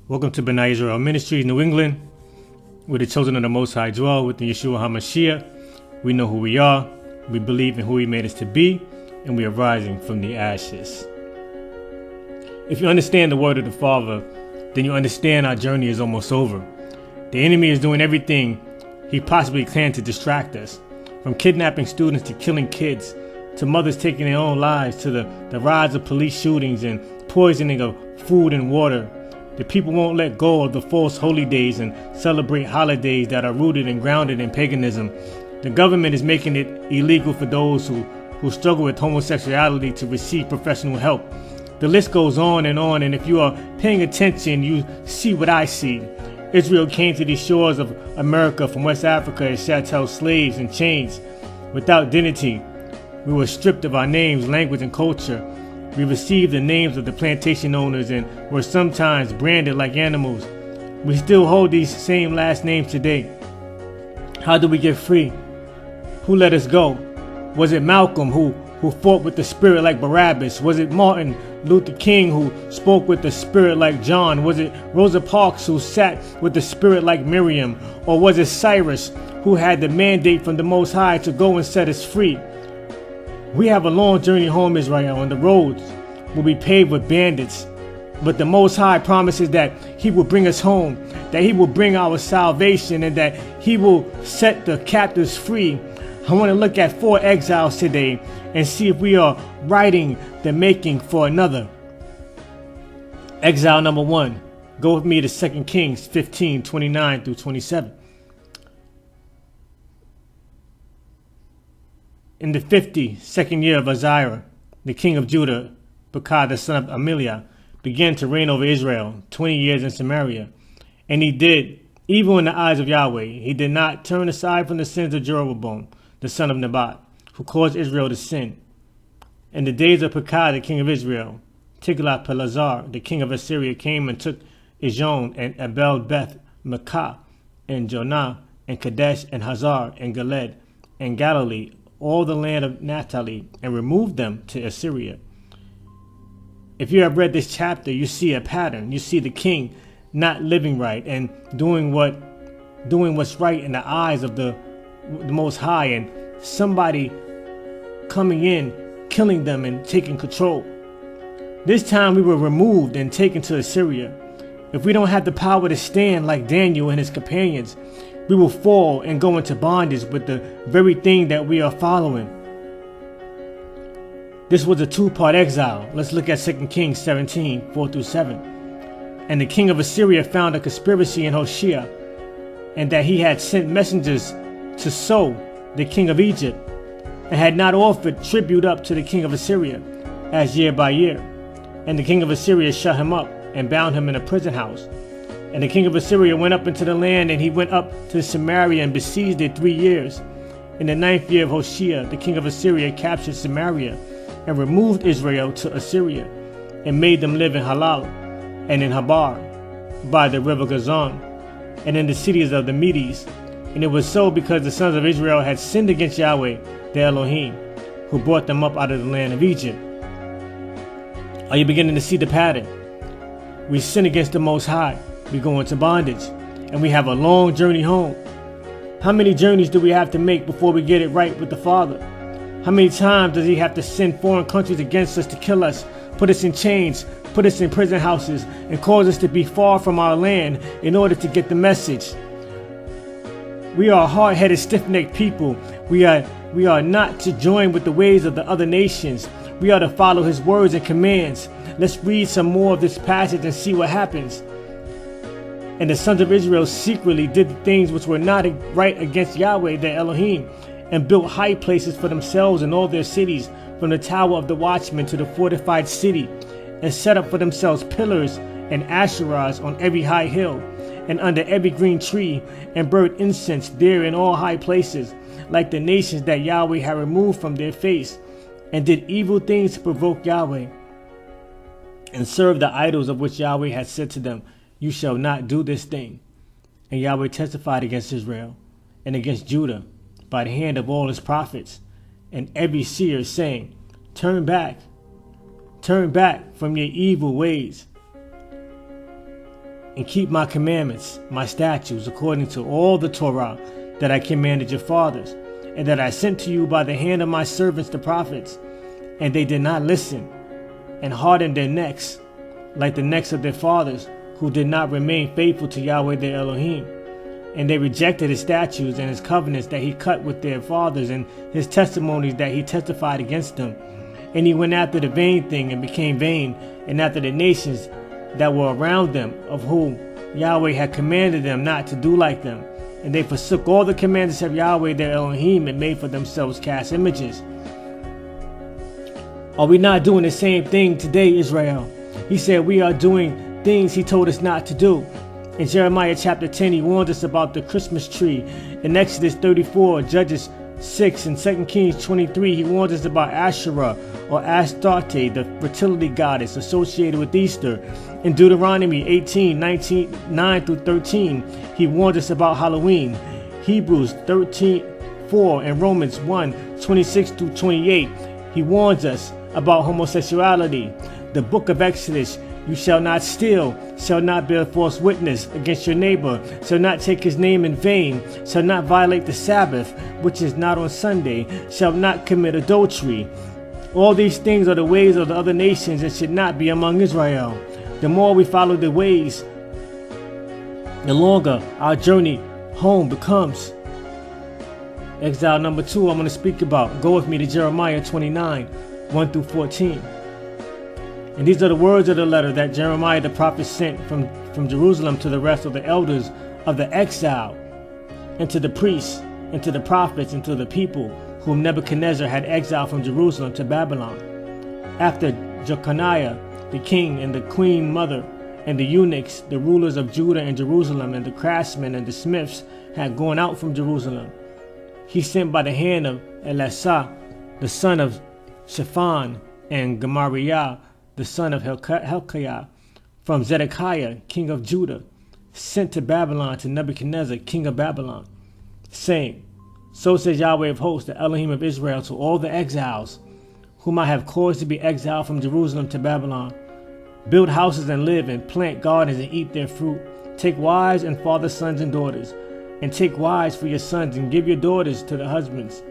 Welcome to B'nai Israel Ministries, New England, where the children of the Most High dwell with the Yeshua HaMashiach. We know who we are, we believe in who He made us to be, and we are rising from the ashes. If you understand the word of the Father, then you understand our journey is almost over. The enemy is doing everything he possibly can to distract us, from kidnapping students to killing kids, to mothers taking their own lives, to the rise of police shootings and poisoning of food and water. The people won't let go of the false holy days and celebrate holidays that are rooted and grounded in paganism. The government is making it illegal for those who struggle with homosexuality to receive professional help. The list goes on, and if you are paying attention, you see what I see. Israel came to these shores of America from West Africa as chattel slaves in chains. Without dignity, we were stripped of our names, language, and culture. We received the names of the plantation owners and were sometimes branded like animals. We still hold these same last names today. How did we get free? Who let us go? Was it Malcolm who fought with the spirit like Barabbas? Was it Martin Luther King who spoke with the spirit like John? Was it Rosa Parks who sat with the spirit like Miriam? Or was it Cyrus who had the mandate from the Most High to go and set us free? We have a long journey home, Israel, and the roads will be paved with bandits. But the Most High promises that He will bring us home, that He will bring our salvation, and that He will set the captives free. I want to look at 4 exiles today and see if we are writing the making for another. Exile number 1. Go with me to 2 Kings 15:29 through 27. In the 52nd year of Exile, the king of Judah, Pekah the son of Ameliah, began to reign over Israel 20 years in Samaria. And he did evil in the eyes of Yahweh. He did not turn aside from the sins of Jeroboam, the son of Nebat, who caused Israel to sin. In the days of Pekah, the king of Israel, Tiglath-Pileser, the king of Assyria, came and took Ijon and Abel-Beth-Maachah and Jonah and Kadesh and Hazar and Galed and Galilee, all the land of Naphtali, and removed them to Assyria. If you have read this chapter, you see a pattern. You see the king not living right and doing what's right in the eyes of the Most High, and somebody coming in, killing them and taking control. This time we were removed and taken to Assyria. If we don't have the power to stand like Daniel and his companions, we will fall and go into bondage with the very thing that we are following. This was a 2-part exile. Let's look at 2 Kings 17:4 through 7. And the king of Assyria found a conspiracy in Hoshea, and that he had sent messengers to So, the king of Egypt, and had not offered tribute up to the king of Assyria, as year by year. And the king of Assyria shut him up and bound him in a prison house. And the king of Assyria went up into the land, and he went up to Samaria and besieged it 3 years. In the 9th year of Hoshea, the king of Assyria captured Samaria and removed Israel to Assyria, and made them live in Halal and in Habar by the river Gazan, and in the cities of the Medes. And it was so because the sons of Israel had sinned against Yahweh, their Elohim, who brought them up out of the land of Egypt. Are you beginning to see the pattern? We sin against the Most High. We go into bondage, and we have a long journey home. How many journeys do we have to make before we get it right with the Father? How many times does He have to send foreign countries against us to kill us, put us in chains, put us in prison houses, and cause us to be far from our land in order to get the message? We are hard-headed, stiff-necked people. We are not to join with the ways of the other nations. We are to follow His words and commands. Let's read some more of this passage and see what happens. And the sons of Israel secretly did the things which were not right against Yahweh their Elohim, and built high places for themselves in all their cities, from the tower of the watchman to the fortified city, and set up for themselves pillars and asherahs on every high hill, and under every green tree, and burned incense there in all high places, like the nations that Yahweh had removed from their face, and did evil things to provoke Yahweh, and served the idols of which Yahweh had said to them, "You shall not do this thing." And Yahweh testified against Israel and against Judah by the hand of all his prophets and every seer, saying, Turn back from your evil ways. and keep my commandments, my statutes, according to all the Torah that I commanded your fathers, and that I sent to you by the hand of my servants the prophets. And they did not listen, and hardened their necks, like the necks of their fathers, who did not remain faithful to Yahweh their Elohim. And they rejected his statutes and his covenants that he cut with their fathers, and his testimonies that he testified against them. And he went after the vain thing and became vain, and after the nations that were around them, of whom Yahweh had commanded them not to do like them. And they forsook all the commandments of Yahweh their Elohim, and made for themselves cast images. Are we not doing the same thing today, Israel? He said we are doing things he told us not to do. In Jeremiah chapter 10, he warned us about the Christmas tree. In Exodus 34, Judges 6, and 2 Kings 23, he warned us about Asherah, or Astarte, the fertility goddess associated with Easter. In Deuteronomy 18, 9 through 13, he warned us about Halloween. Hebrews 13:4 and Romans 1, 26 through 28, he warns us about homosexuality. The book of Exodus, you shall not steal, shall not bear false witness against your neighbor, shall not take his name in vain, shall not violate the Sabbath, which is not on Sunday, shall not commit adultery. All these things are the ways of the other nations and should not be among Israel. The more we follow the ways, the longer our journey home becomes. Exile number 2 I'm going to speak about. Go with me to Jeremiah 29, 1 through 14. And these are the words of the letter that Jeremiah the prophet sent from Jerusalem to the rest of the elders of the exile, and to the priests, and to the prophets, and to the people whom Nebuchadnezzar had exiled from Jerusalem to Babylon. After Jeconiah the king and the queen mother and the eunuchs, the rulers of Judah and Jerusalem, and the craftsmen and the smiths had gone out from Jerusalem, he sent by the hand of Elisha the son of Shaphan, and Gemariah the son of Hilkiah, from Zedekiah king of Judah, sent to Babylon to Nebuchadnezzar king of Babylon, saying, So says Yahweh of hosts, the Elohim of Israel, to all the exiles, whom I have caused to be exiled from Jerusalem to Babylon. Build houses and live, and plant gardens and eat their fruit. Take wives and father sons and daughters, and take wives for your sons, and give your daughters to the husbands,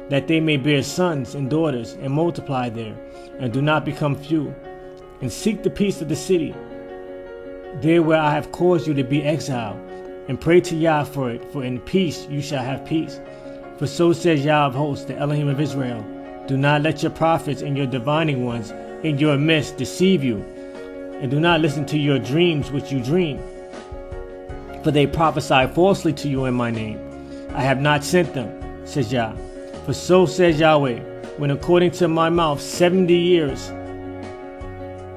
that they may bear sons and daughters, and multiply there, and do not become few. And seek the peace of the city, there where I have caused you to be exiled, and pray to Yah for it, for in peace you shall have peace. For so says Yah of hosts, the Elohim of Israel, do not let your prophets and your divining ones in your midst deceive you, and do not listen to your dreams which you dream, for they prophesy falsely to you in my name. I have not sent them, says Yah. For so says Yahweh, when according to my mouth 70 years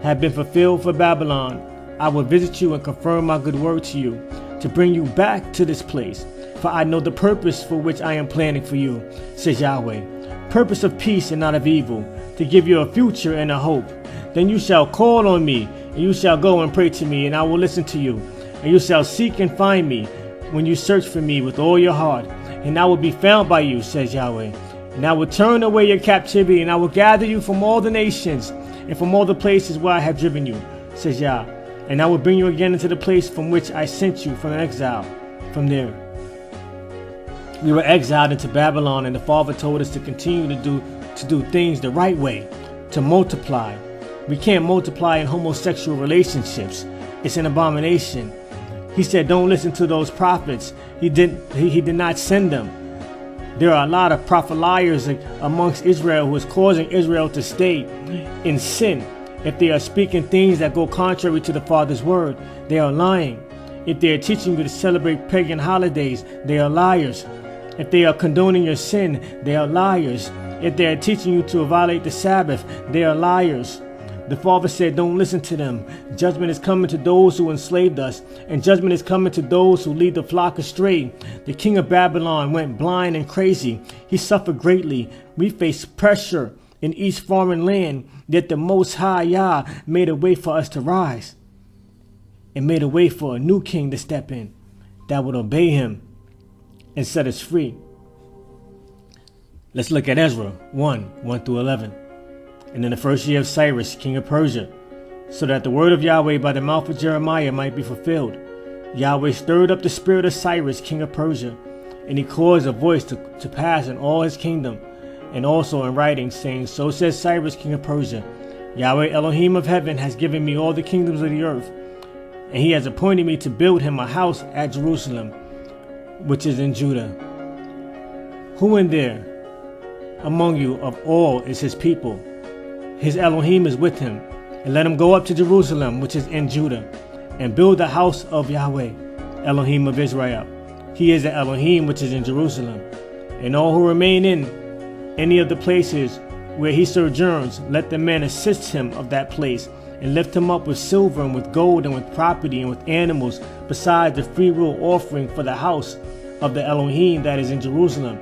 have been fulfilled for Babylon, I will visit you and confirm my good word to you, to bring you back to this place. For I know the purpose for which I am planning for you, says Yahweh, purpose of peace and not of evil, to give you a future and a hope. Then you shall call on me, and you shall go and pray to me, and I will listen to you. And you shall seek and find me when you search for me with all your heart, and I will be found by you, says Yahweh. And I will turn away your captivity, and I will gather you from all the nations, and from all the places where I have driven you, says Yah. And I will bring you again into the place from which I sent you from exile. From there we were exiled into Babylon, and the Father told us to continue to do things the right way, to multiply. We can't multiply in homosexual relationships. It's an abomination. He said, don't listen to those prophets. He did not send them. There are a lot of prophet liars amongst Israel who is causing Israel to stay in sin. If they are speaking things that go contrary to the Father's word, they are lying. If they are teaching you to celebrate pagan holidays, they are liars. If they are condoning your sin, they are liars. If they are teaching you to violate the Sabbath, they are liars. The Father said, don't listen to them. Judgment is coming to those who enslaved us, and judgment is coming to those who lead the flock astray. The king of Babylon went blind and crazy. He suffered greatly. We face pressure in each foreign land, yet the Most High Yah made a way for us to rise, and made a way for a new king to step in that would obey him and set us free. Let's look at Ezra 1 through 11. And in the first year of Cyrus, king of Persia, so that the word of Yahweh by the mouth of Jeremiah might be fulfilled. Yahweh stirred up the spirit of Cyrus, king of Persia, and he caused a voice to pass in all his kingdom, and also in writing, saying, So says Cyrus, king of Persia, Yahweh Elohim of heaven has given me all the kingdoms of the earth, and he has appointed me to build him a house at Jerusalem, which is in Judah. Who in there among you of all is his people? His Elohim is with him, and let him go up to Jerusalem, which is in Judah, and build the house of Yahweh, Elohim of Israel. He is the Elohim which is in Jerusalem. And all who remain in any of the places where he sojourns, let the men assist him of that place, and lift him up with silver and with gold and with property and with animals, besides the freewill offering for the house of the Elohim that is in Jerusalem.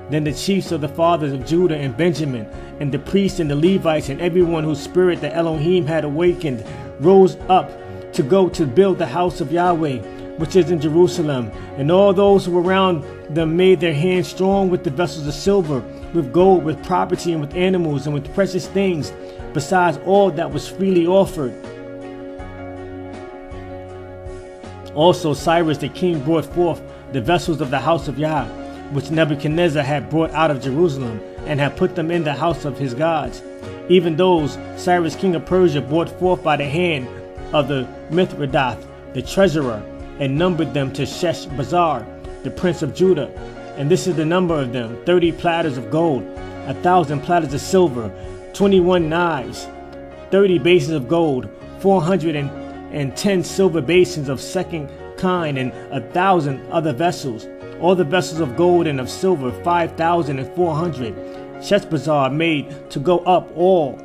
Then the chiefs of the fathers of Judah and Benjamin, and the priests and the Levites, and everyone whose spirit the Elohim had awakened, rose up to go to build the house of Yahweh, which is in Jerusalem. And all those who were around them made their hands strong with the vessels of silver, with gold, with property, and with animals, and with precious things, besides all that was freely offered. Also Cyrus the king brought forth the vessels of the house of Yah, which Nebuchadnezzar had brought out of Jerusalem, and had put them in the house of his gods. Even those Cyrus king of Persia brought forth by the hand of the Mithridath, the treasurer, and numbered them to Sheshbazzar, the prince of Judah. And this is the number of them: 30 platters of gold, 1,000 platters of silver, 21 knives, 30 basins of gold, 410 silver basins of second kind, and 1,000 other vessels. All the vessels of gold and of silver, 5,400. Sheshbazzar made to go up all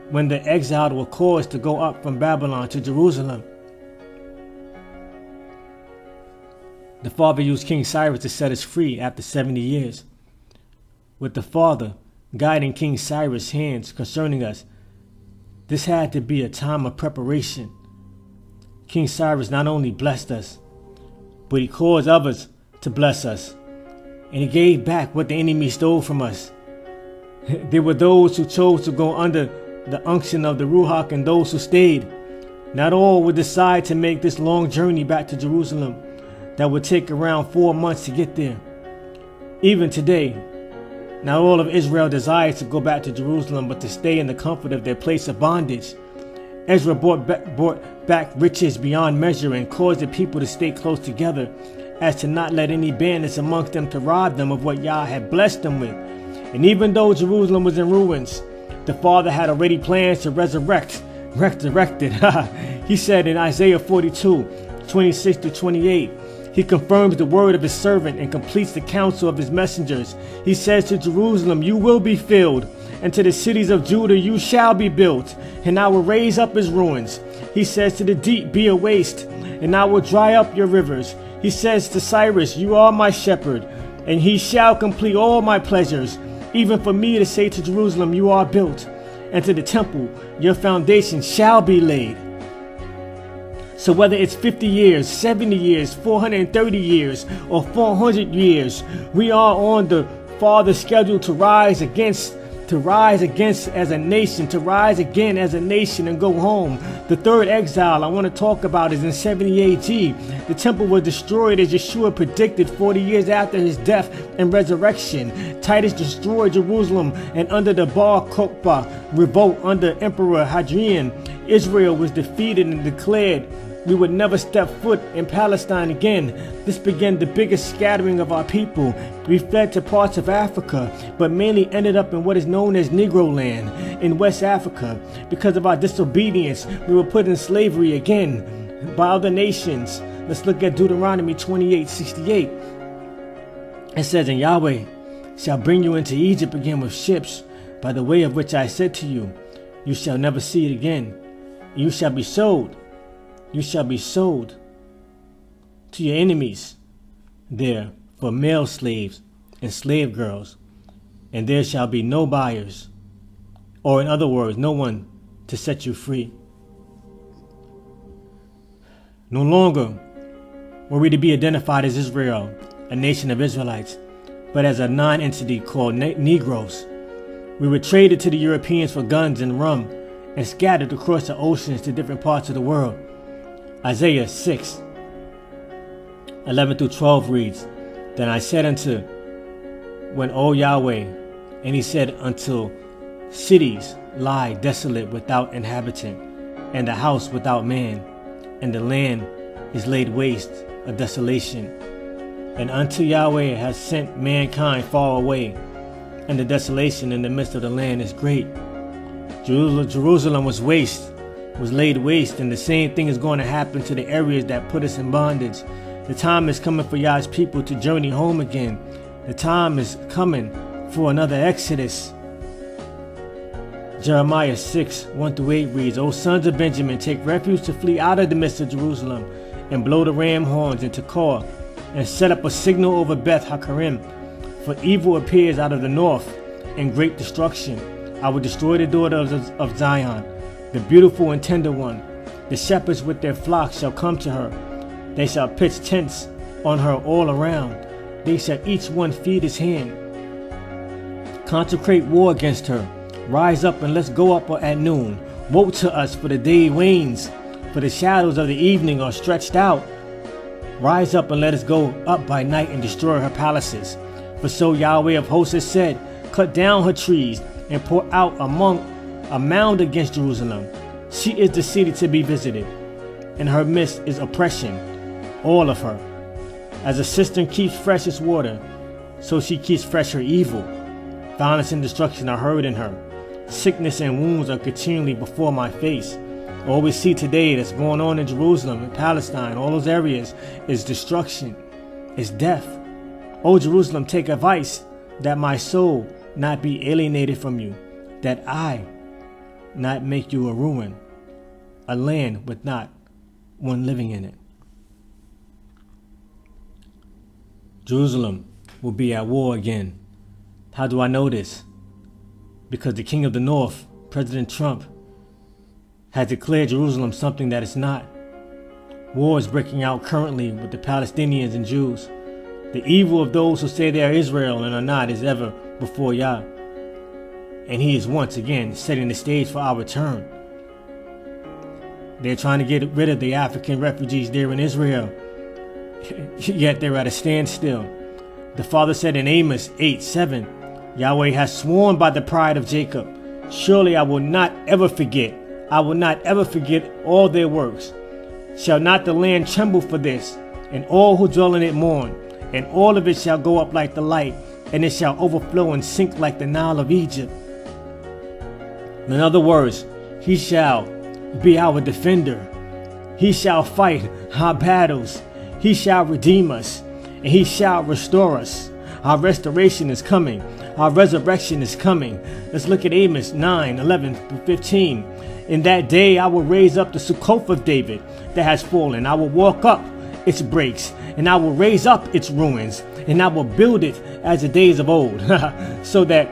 when the exiled were caused to go up from Babylon to Jerusalem. The Father used King Cyrus to set us free after 70 years. With the Father guiding King Cyrus' hands concerning us, this had to be a time of preparation. King Cyrus not only blessed us, but he caused others to bless us, and he gave back what the enemy stole from us. There were those who chose to go under the unction of the Ruach, and those who stayed. Not all would decide to make this long journey back to Jerusalem that would take around 4 months to get there. Even today, not all of Israel desires to go back to Jerusalem, but to stay in the comfort of their place of bondage. Ezra brought back riches beyond measure, and caused the people to stay close together, as to not let any bandits amongst them to rob them of what Yah had blessed them with. And even though Jerusalem was in ruins, the Father had already plans to resurrect it. He said in Isaiah 42:26-28, he confirms the word of his servant and completes the counsel of his messengers. He says to Jerusalem, you will be filled, and to the cities of Judah you shall be built, and I will raise up his ruins. He says to the deep, be a waste, and I will dry up your rivers. He says to Cyrus, you are my shepherd, and he shall complete all my pleasures. Even for me to say to Jerusalem, you are built, and to the temple, your foundation shall be laid. So whether it's 50 years, 70 years, 430 years, or 400 years, we are on the Father's schedule to rise again as a nation and go home. The third exile I want to talk about is in 70 AD. The temple was destroyed as Yeshua predicted 40 years after his death and resurrection. Titus destroyed Jerusalem, and under the Bar Kokhba revolt under Emperor Hadrian, Israel was defeated and declared we would never step foot in Palestine again. This began the biggest scattering of our people. We fled to parts of Africa, but mainly ended up in what is known as Negro Land in West Africa. Because of our disobedience, we were put in slavery again by other nations. Let's look at Deuteronomy 28:68. It says, and Yahweh shall bring you into Egypt again with ships, by the way of which I said to you, you shall never see it again. You shall be sold. You shall be sold to your enemies there for male slaves and slave girls, and there shall be no buyers, or in other words, no one to set you free. No longer were we to be identified as Israel, a nation of Israelites, but as a non-entity called Negroes. We were traded to the Europeans for guns and rum, and scattered across the oceans to different parts of the world. Isaiah 6, 11 through 12 reads, Then I said unto, when, O Yahweh, and he said, until cities lie desolate without inhabitant, and the house without man, and the land is laid waste, a desolation. And unto Yahweh has sent mankind far away, and the desolation in the midst of the land is great. Jerusalem was laid waste, and the same thing is going to happen to the areas that put us in bondage. The time is coming for Yah's people to journey home again. The time is coming for another exodus. Jeremiah 6, 1 through 8 reads, O sons of Benjamin, take refuge to flee out of the midst of Jerusalem, and blow the ram horns in Tekoa, and set up a signal over Beth Hakarim. For evil appears out of the north, and great destruction. I will destroy the daughters of Zion, the beautiful and tender one. The shepherds with their flocks shall come to her. They shall pitch tents on her all around. They shall each one feed his hand. Consecrate war against her. Rise up and let's go up at noon. Woe to us, for the day wanes, for the shadows of the evening are stretched out. Rise up and let us go up by night and destroy her palaces. For so Yahweh of hosts has said, cut down her trees and pour out a mound against Jerusalem. She is the city to be visited, and her midst is oppression, all of her. As a cistern keeps fresh its water, so she keeps fresh her evil. Violence and destruction are heard in her. Sickness and wounds are continually before my face. All we see today that's going on in Jerusalem and Palestine, all those areas, is destruction, is death. O Jerusalem, take advice, that my soul not be alienated from you, that I not make you a ruin, a land with not one living in it. Jerusalem will be at war again. How do I know this? Because the king of the north, President Trump, has declared Jerusalem something that it's not. War is breaking out currently with the Palestinians and Jews. The evil of those who say they are Israel and are not is ever before Yah. And he is once again setting the stage for our return. They're trying to get rid of the African refugees there in Israel, yet they're at a standstill. The Father said in Amos 8:7, Yahweh has sworn by the pride of Jacob, surely I will not ever forget. I will not ever forget all their works. Shall not the land tremble for this, and all who dwell in it mourn? And all of it shall go up like the light, and it shall overflow and sink like the Nile of Egypt. In other words, he shall be our defender. He shall fight our battles. He shall redeem us, and he shall restore us. Our restoration is coming. Our resurrection is coming. Let's look at Amos 9:11-15. In that day I will raise up the Succoth of David that has fallen. I will walk up its breaks, and I will raise up its ruins, and I will build it as the days of old, so that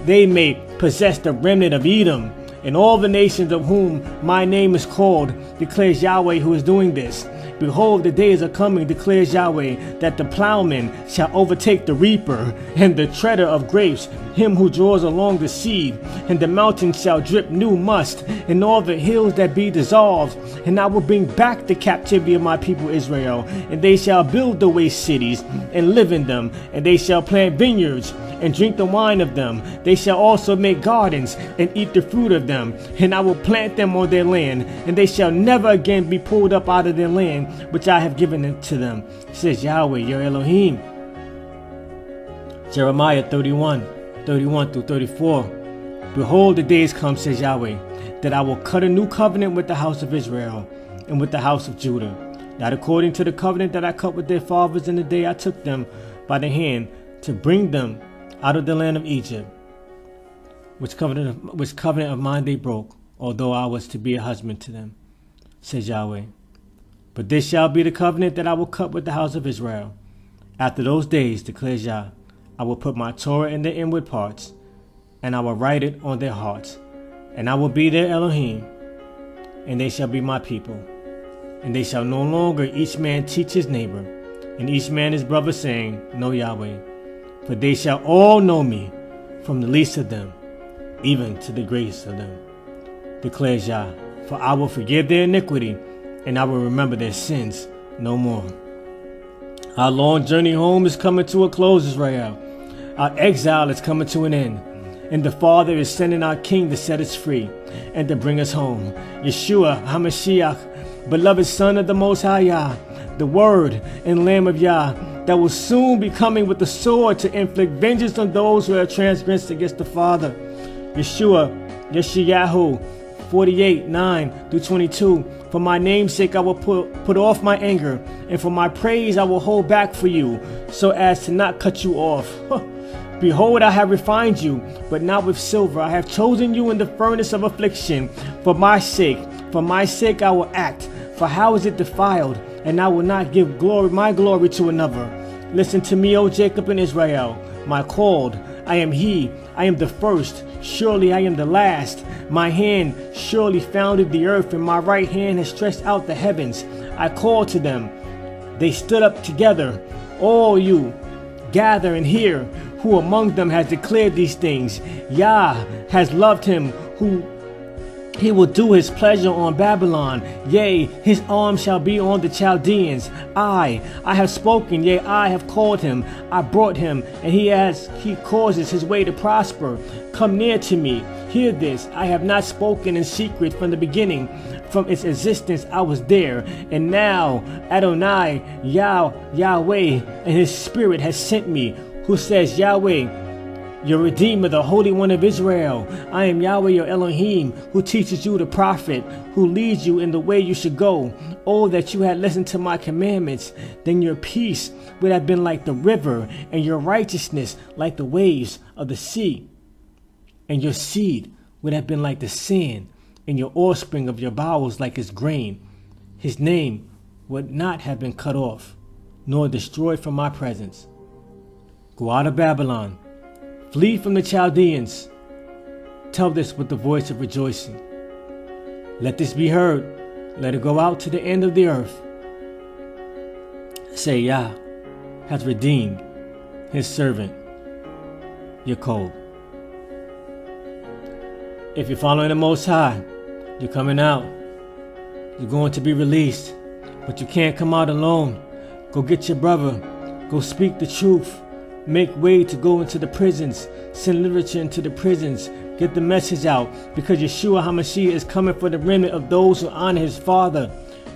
they may possess the remnant of Edom, and all the nations of whom my name is called, declares Yahweh who is doing this. Behold, the days are coming, declares Yahweh, that the plowman shall overtake the reaper, and the treader of grapes, him who draws along the seed. And the mountains shall drip new must, and all the hills that be dissolved. And I will bring back the captivity of my people Israel, and they shall build the waste cities, and live in them. And they shall plant vineyards, and drink the wine of them. They shall also make gardens, and eat the fruit of them. And I will plant them on their land, and they shall never again be pulled up out of their land, which I have given to them, says Yahweh, your Elohim. Jeremiah 31:31-34. Behold, the days come, says Yahweh, that I will cut a new covenant with the house of Israel and with the house of Judah, not according to the covenant that I cut with their fathers in the day I took them by the hand to bring them out of the land of Egypt, which covenant of mine they broke, although I was to be a husband to them, says Yahweh. But this shall be the covenant that I will cut with the house of Israel. After those days, declares Yah, I will put my Torah in their inward parts, and I will write it on their hearts, and I will be their Elohim, and they shall be my people. And they shall no longer each man teach his neighbor, and each man his brother, saying, Know Yahweh. For they shall all know me, from the least of them, even to the greatest of them. declares Yah. For I will forgive their iniquity, and I will remember their sins no more. Our long journey home is coming to a close, Israel. Our exile is coming to an end. And the Father is sending our King to set us free and to bring us home. Yeshua HaMashiach, beloved Son of the Most High Yah, the Word and Lamb of Yah, that will soon be coming with the sword to inflict vengeance on those who have transgressed against the Father. Yeshua, Yeshayahu 48:9-22. For my name's sake I will put off my anger, and for my praise I will hold back for you, so as to not cut you off. Behold, I have refined you, but not with silver. I have chosen you in the furnace of affliction. For my sake I will act. For how is it defiled? And I will not give my glory to another. Listen to me, O Jacob and Israel, my called. I am he, I am the first, surely I am the last. My hand surely founded the earth, and my right hand has stretched out the heavens. I called to them, they stood up together. All you, gather and hear. Who among them has declared these things? Yah has loved him who he will do his pleasure on Babylon. Yea, his arm shall be on the Chaldeans. I have spoken, yea, I have called him. I brought him, and he causes his way to prosper. Come near to me, hear this. I have not spoken in secret from the beginning. From its existence I was there. And now Adonai, Yahweh, and his spirit has sent me, who says, Yahweh, your Redeemer, the Holy One of Israel. I am Yahweh, your Elohim, who teaches you the prophet, who leads you in the way you should go. Oh, that you had listened to my commandments, then your peace would have been like the river, and your righteousness like the waves of the sea. And your seed would have been like the sand, and your offspring of your bowels like its grain. His name would not have been cut off, nor destroyed from my presence. Go out of Babylon, flee from the Chaldeans. Tell this with the voice of rejoicing. Let this be heard. Let it go out to the end of the earth. Say, Yah has redeemed his servant, Yaakov. If you're following the Most High, you're coming out. You're going to be released, but you can't come out alone. Go get your brother. Go speak the truth. Make way to go into the prisons. Send literature into the prisons. Get the message out, because Yeshua HaMashiach is coming for the remnant of those who honor his Father.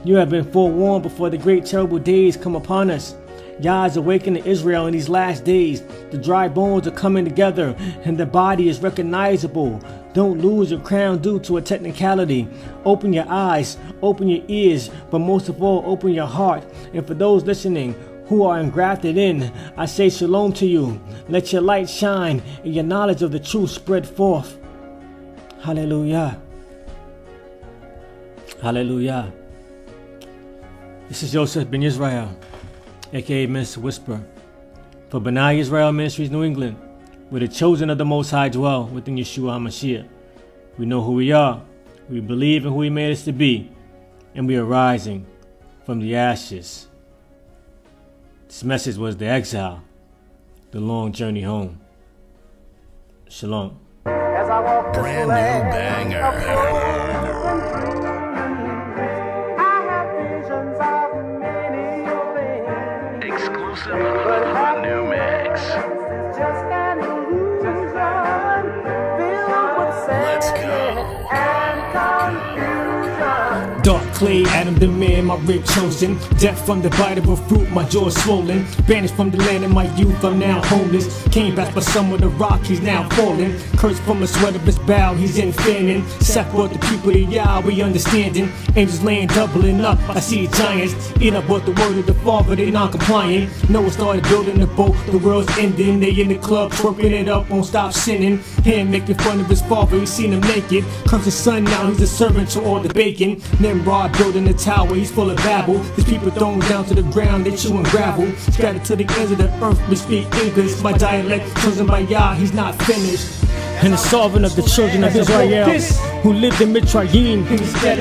You have been forewarned before the great terrible days come upon us. Yah is awakening Israel in these last days. The dry bones are coming together, and the body is recognizable. Don't lose your crown due to a technicality. Open your eyes, open your ears, but most of all, open your heart. And for those listening who are engrafted in, I say shalom to you. Let your light shine and your knowledge of the truth spread forth. Hallelujah. Hallelujah. This is Yosef ben Yisrael, aka Minista Whisper, for B'nai Yisrael Ministries New England, where the chosen of the Most High dwell within Yeshua HaMashiach. We know who we are, we believe in who he made us to be, and we are rising from the ashes. This message was the exile, the long journey home. Shalom. Brand new banger. Exclusive new mix. Let's go. Dark clay, Adam the man, my rib chosen. Death from the bite of a fruit, my jaw swollen. Banished from the land of my youth, I'm now homeless. Came back by some of the rock, he's now falling. Cursed from the sweat of his bow, he's in fanning. Seth brought the people to Yah, we understanding. Angels laying doubling up, I see giants. Enoch brought the word of the Father, they non-compliant. Noah started building the boat, the world's ending. They in the club, twerking it up, won't stop sinning. Him making fun of his father, he seen him naked. Comes his son now, he's a servant to all the bacon. Nimrod building a tower, he's full of babble. His people thrown down to the ground, they chewing gravel. Scattered to the ends of the earth, we speak English. My dialect, chosen by Yah, he's not finished. And the sovereign of the children of Israel, who lived in Mitzrayim,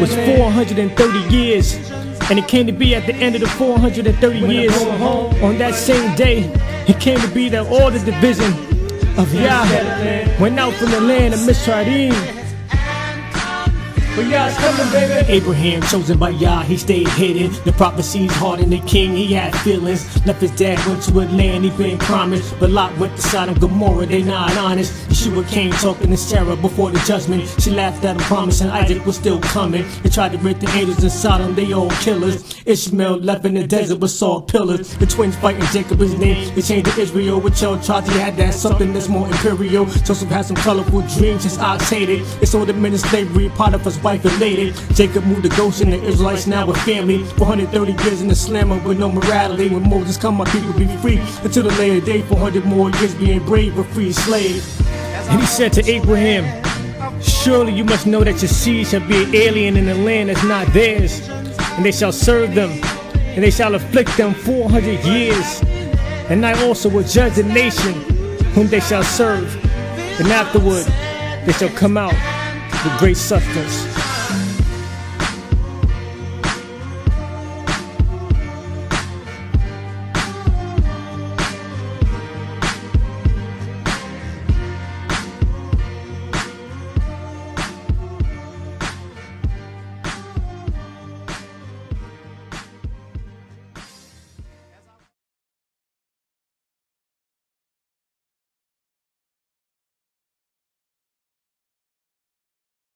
was 430 years. And it came to be at the end of the 430 years, on that same day, it came to be that all the division of Yah went out from the land of Mitzrayim. But Yah's coming, baby. Abraham, chosen by Yah, he stayed hidden. The prophecies hardened the king, he had feelings. Left his dad, went to a land he been promised. But Lot went to Sodom, Gomorrah, they not honest. Yeshua came talking to Sarah before the judgment. She laughed at him, promising Isaac was still coming. They tried to rid the angels in Sodom, they all killers. Ishmael left in the desert with salt pillars. The twins fighting Jacob his name. They changed to Israel with your charge. He had that something that's more imperial. Joseph had some colorful dreams, his ox hated. They sold him into slavery, Potiphar's wife elated. Jacob moved to Goshen, the Israelites now with family. 430 years in the slammer with no morality. When Moses come, my people be free. Until the later day, 400 more years being brave, a free slave. And he said to Abraham, surely you must know that your seed shall be an alien in a land that's not theirs. And they shall serve them, and they shall afflict them 400 years. And I also will judge the nation whom they shall serve. And afterward they shall come out with great substance.